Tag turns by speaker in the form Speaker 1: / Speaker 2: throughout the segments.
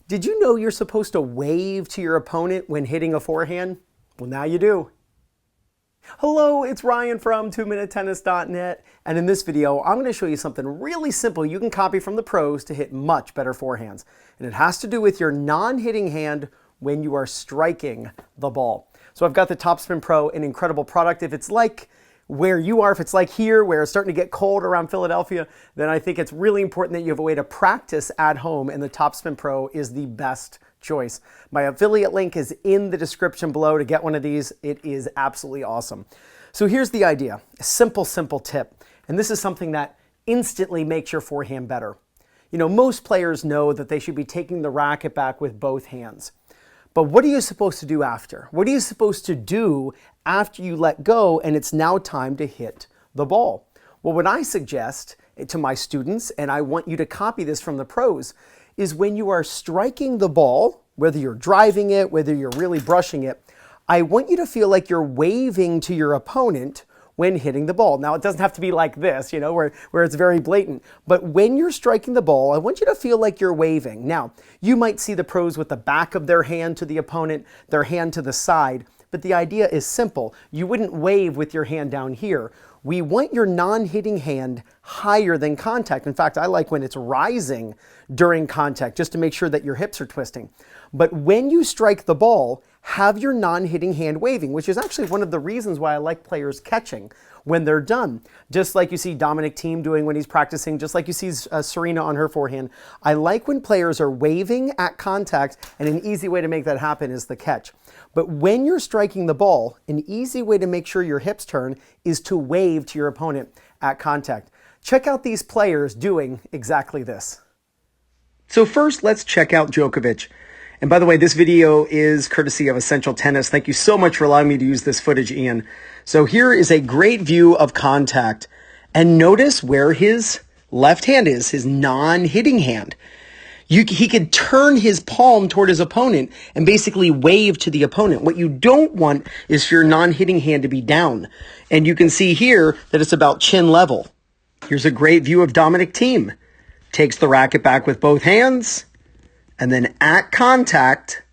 Speaker 1: Did you know you're supposed to wave to your opponent when hitting a forehand? Well, now you do. Hello, it's Ryan from 2minutetennis.net, and in this video, I'm going to show you something really simple you can copy from the pros to hit much better forehands. And it has to do with your non-hitting hand when you are striking the ball. So I've got the Topspin Pro, an incredible product. If it's like where you are, if it's like here where it's starting to get cold around Philadelphia, then I think it's really important that you have a way to practice at home, and the Topspin Pro is the best choice. My affiliate link is in the description below to get one of these. It is absolutely awesome. So here's the idea, a simple tip, and this is something that instantly makes your forehand better. You know, most players know that they should be taking the racket back with both hands. But what are you supposed to do after? What are you supposed to do after you let go and it's now time to hit the ball? Well, what I suggest to my students, and I want you to copy this from the pros, is when you are striking the ball, whether you're driving it, whether you're really brushing it, I want you to feel like you're waving to your opponent when hitting the ball. Now, it doesn't have to be like this, you know, where it's very blatant. But when you're striking the ball, I want you to feel like you're waving. Now, you might see the pros with the back of their hand to the opponent, their hand to the side, but the idea is simple. You wouldn't wave with your hand down here. We want your non-hitting hand higher than contact. In fact, I like when it's rising during contact, just to make sure that your hips are twisting. But when you strike the ball, have your non-hitting hand waving, which is actually one of the reasons why I like players catching when they're done. Just like you see Dominic Thiem doing when he's practicing, just like you see Serena on her forehand. I like when players are waving at contact, and an easy way to make that happen is the catch. But when you're striking the ball, an easy way to make sure your hips turn is to wave to your opponent at contact. Check out these players doing exactly this. So first, let's check out Djokovic. And by the way, this video is courtesy of Essential Tennis. Thank you so much for allowing me to use this footage, Ian. So here is a great view of contact. And notice where his left hand is, his non-hitting hand. He could turn his palm toward his opponent and basically wave to the opponent. What you don't want is for your non-hitting hand to be down. And you can see here that it's about chin level. Here's a great view of Dominic Thiem. Takes the racket back with both hands. And then at contact,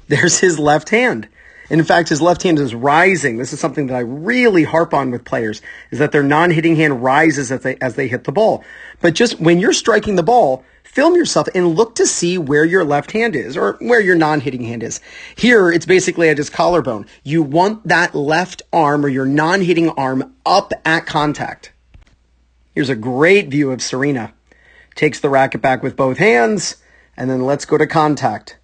Speaker 1: there's his left hand. And in fact, his left hand is rising. This is something that I really harp on with players, is that their non-hitting hand rises as they hit the ball. But just when you're striking the ball, film yourself and look to see where your left hand is or where your non-hitting hand is. Here, it's basically at his collarbone. You want that left arm or your non-hitting arm up at contact. Here's a great view of Serena. Takes the racket back with both hands. And then let's go to contact.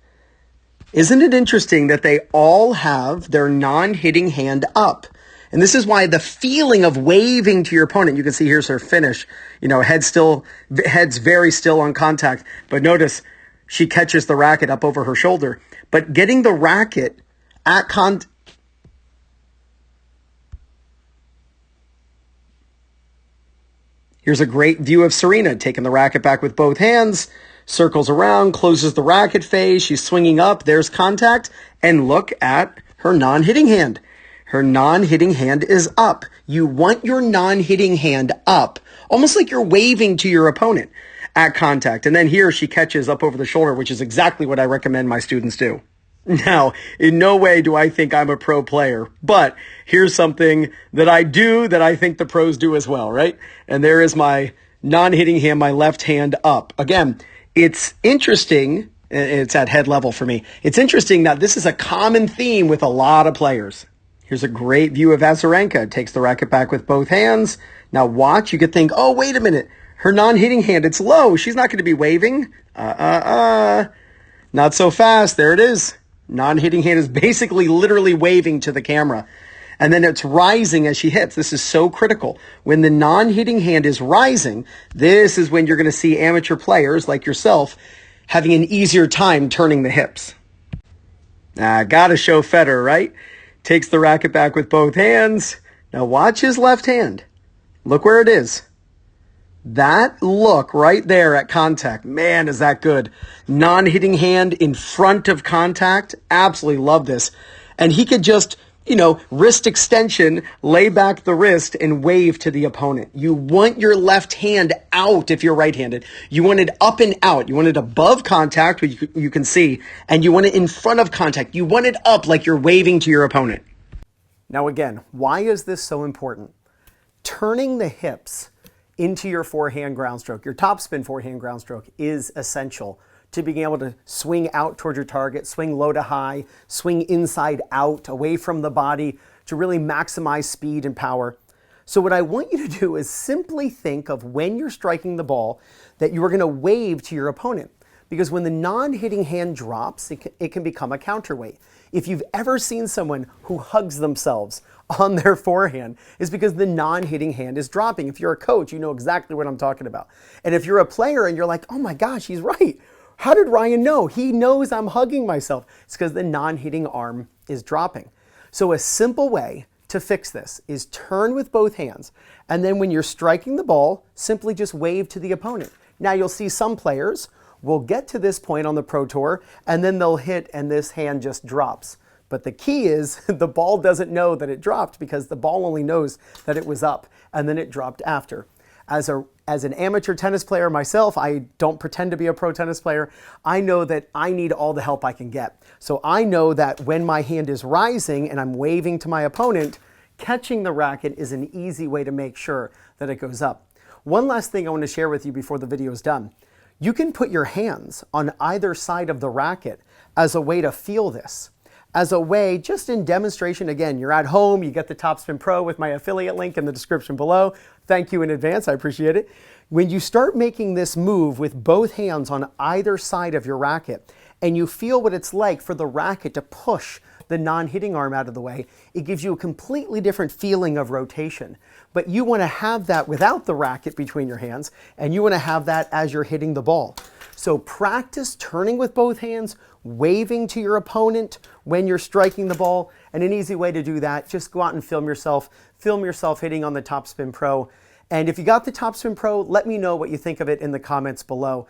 Speaker 1: Isn't it interesting that they all have their non-hitting hand up? And this is why the feeling of waving to your opponent, you can see here's her finish, you know, head's very still on contact. But notice she catches the racket up over her shoulder. But getting the racket at contact. Here's a great view of Serena taking the racket back with both hands. Circles around, closes the racket face. She's swinging up. There's contact. And look at her non-hitting hand. Her non-hitting hand is up. You want your non-hitting hand up, almost like you're waving to your opponent at contact. And then here she catches up over the shoulder, which is exactly what I recommend my students do. Now, in no way do I think I'm a pro player, but here's something that I do that I think the pros do as well, right? And there is my non-hitting hand, my left hand up. Again, it's interesting, it's at head level for me. It's interesting that this is a common theme with a lot of players. Here's a great view of Azarenka. Takes the racket back with both hands. Now watch, you could think, oh, wait a minute. Her non-hitting hand, it's low. She's not going to be waving. Not so fast. There it is. Non-hitting hand is basically literally waving to the camera. And then it's rising as she hits. This is so critical. When the non-hitting hand is rising, this is when you're going to see amateur players like yourself having an easier time turning the hips. Gotta show Federer, right? Takes the racket back with both hands. Now watch his left hand. Look where it is. That look right there at contact. Man, is that good. Non-hitting hand in front of contact. Absolutely love this. And he could just wrist extension, lay back the wrist and wave to the opponent. You want your left hand out if you're right-handed. You want it up and out. You want it above contact, which you can see, and you want it in front of contact. You want it up like you're waving to your opponent. Now again, why is this so important? Turning the hips into your forehand ground stroke, your topspin forehand ground stroke, is essential to being able to swing out towards your target, swing low to high, swing inside out, away from the body to really maximize speed and power. So what I want you to do is simply think of when you're striking the ball that you are going to wave to your opponent. Because when the non-hitting hand drops, it can become a counterweight. If you've ever seen someone who hugs themselves on their forehand, it's because the non-hitting hand is dropping. If you're a coach, you know exactly what I'm talking about. And if you're a player and you're like, oh my gosh, he's right. How did Ryan know? He knows I'm hugging myself. It's because the non-hitting arm is dropping. So a simple way to fix this is turn with both hands. And then when you're striking the ball, simply just wave to the opponent. Now you'll see some players will get to this point on the Pro Tour and then they'll hit and this hand just drops. But the key is the ball doesn't know that it dropped because the ball only knows that it was up and then it dropped after. As an amateur tennis player myself, I don't pretend to be a pro tennis player. I know that I need all the help I can get. So I know that when my hand is rising and I'm waving to my opponent, catching the racket is an easy way to make sure that it goes up. One last thing I want to share with you before the video is done. You can put your hands on either side of the racket as a way to feel this. As a way, just in demonstration, again, you're at home, you get the Topspin Pro with my affiliate link in the description below. Thank you in advance, I appreciate it. When you start making this move with both hands on either side of your racket, and you feel what it's like for the racket to push the non-hitting arm out of the way, it gives you a completely different feeling of rotation. But you want to have that without the racket between your hands, and you want to have that as you're hitting the ball. So practice turning with both hands, waving to your opponent when you're striking the ball. And an easy way to do that, just go out and film yourself hitting on the Topspin Pro. And if you got the Topspin Pro, let me know what you think of it in the comments below,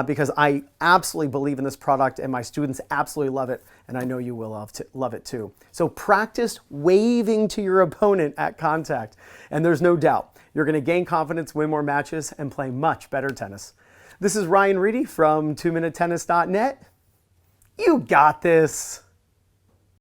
Speaker 1: because I absolutely believe in this product and my students absolutely love it, and I know you will love it too. So practice waving to your opponent at contact, and there's no doubt you're going to gain confidence, win more matches, and play much better tennis. This is Ryan Reedy from 2minutetennis.net. You got this.